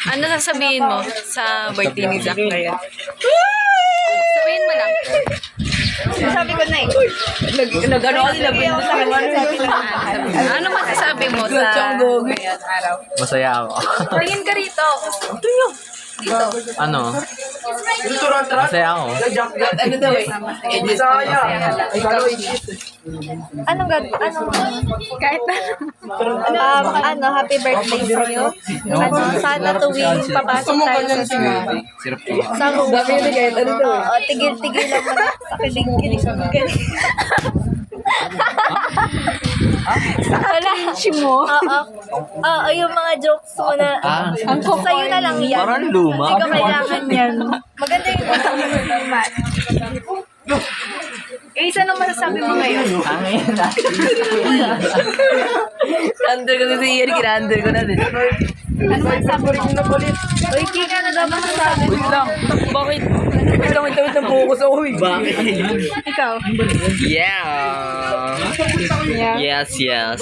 Ano sasabihin mo sa birthday ni Zach ngayon? Sabihin mo lang. Sabi ko na eh. Nag-ano kasi nabindu sa Ano masasabi mo sa ngayon araw? Masaya ako. Tingin ka rito. Dito. Ano? Masaya ako. Ano daw eh? Anong kahit happy birthday sa'yo. Sana tuwing papasok tayo sa Sirap ko. sa tigil-tigil lang mo sa kilig-kilig. Wala. mo? Oo, yung mga jokes mo na, sa'yo na lang yan. Parang luma. Hindi ko kailangan yan. Maganda yung format. Isa nang masasabi mo ngayon? Hangin na. Under ko si Ian, kina-under ko na din. Ano masasabi mo? Uy, Kika, ano daw masasabi mo? Wait lang. Bakit? Wait lang, ng focus ako eh. Bakit? Ikaw? Yeah. Yes, yes.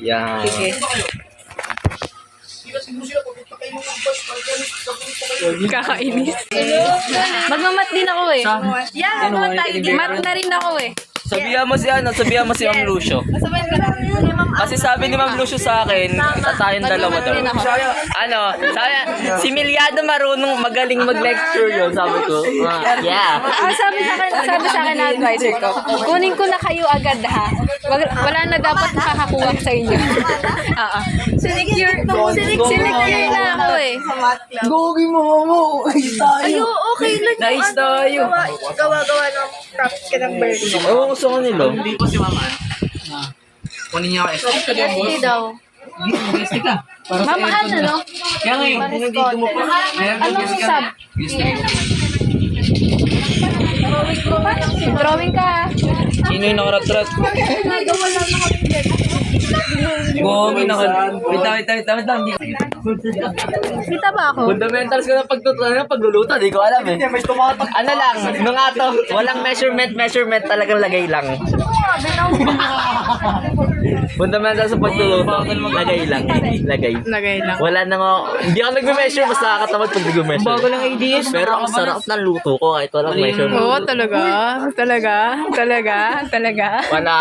Yeah. Okay. Kakainis. Magmamat din ako eh. Yan, ano tayo din? Mat na rin ako eh. Sabihan mo si Ma'am Lucio. Masabihan ka lang. Kasi sabi ni Ma'am Lucio sa akin, tayong dalawa daw. Ano, sabi, si Miliado marunong magaling mag-lecture yun, sabi ko. Yeah. Sabi sa akin na advisor ko, kunin ko na kayo agad ha. Wala na dapat nakakakuha sa inyo. Oo. Sinecure na ako eh. Gogi mo. Ayo, okay lang. Nice tayo. Gawa-gawa ng props ka ng birthday. Oo, gusto ko nila. Hindi po si Mama. Kunin niya ako extra. Hindi daw. Mama, ano no? Kaya ngayon, kung nandito mo pa. Anong sub? Drawing ka. Sino yung nakaratrat? Gogi wait lang. Kita ba ako? Fundamentals ko ng pagluluto, di ko alam eh. Ano lang, nung ato, walang measurement talagang lagay lang. Fundamentals sa pagluluto, lagay lang. Lagay lang. Wala nang hindi ako nagme-measure, mas nakakatamad pag nag-measure. Bago lang ideas. Pero ang sarap ng luto ko kahit walang measurement. Oo, talaga. Wala.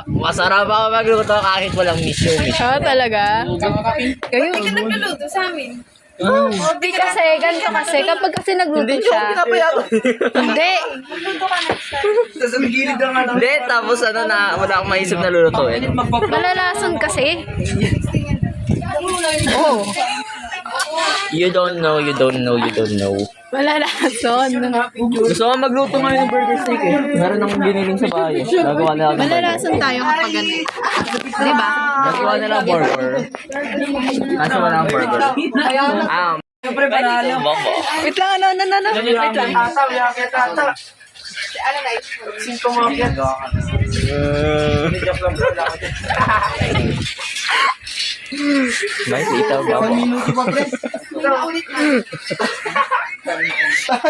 Masarap ako magluto kahit walang measurement. Oo, talaga. Kayo, Nagluluto sa amin. hindi kasi, ganito kasi, kapag kasi nagluto siya. Hindi. Hindi, tapos ano na, wala akong maisip na lulutuin. Malalason kasi. Oo. You don't know. Malalason. Gusto ko magluto ngayon ng burger steak eh. Meron akong biniling sa bahay. Gagawa na lang ng burger. Malalason tayo kapag ano. Di ba? Gagawa na lang burger. Kaso wala akong burger. Siyempre, panalo. Bombo. Wait lang, ano. Wait lang. May itaw ba? Minuto pa, pre.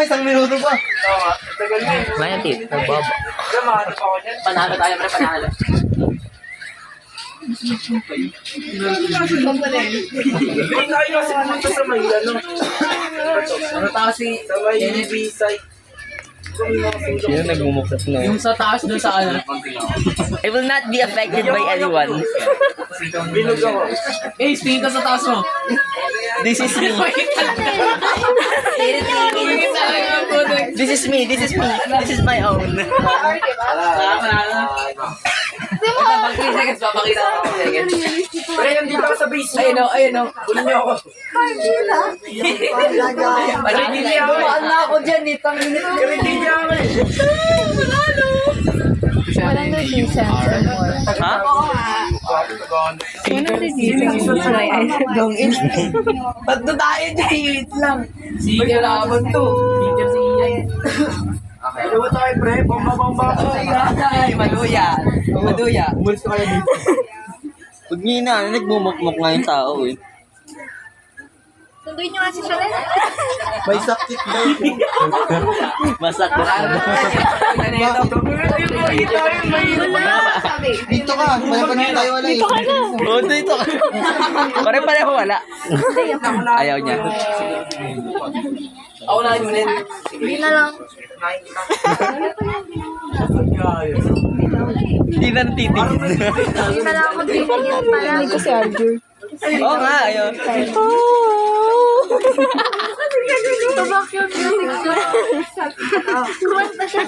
Isang minuto pa. May itaw ba? Panalo tayo, pre, panalo. Ano tao si NB site? Sino nagmumuktas na? Yung sa taas doon sa ano. I will not be affected by anyone. Bilog ako. Eh, tingin ka sa taas mo. This is me. This is me. This is my own. Panalo. Pag 3 seconds, papakita ko 3 seconds. Pre, nandito ako sa base. Ayun o. Kunin niyo ako. Hindi niya ako. Wala ako dyan, Hindi niya ako. Walang nagsisan. Ha? Walang nagsisan. Ba't na tayo dyan? Wait lang. Si Kalaban to. Teacher si Ian. Ano ba tayo, pre? Bomba. Ay, maduya. Umalis ka kayo dito. Pag nina, nagmumukmuk nga yung tao eh. Sunduin nyo nga si Chanel. May sakit daw. Masakit. Dito ka. Malapad tayo wala eh. Oo, dito ka. Pare-pareho wala. Ayaw niya. Ako na yun din. Hindi na lang. Hindi na titigil. Hindi na lang ako titigil pala. Hindi ko si Arjun. Oo nga, ayaw. Tumak yun. Kumanta siya.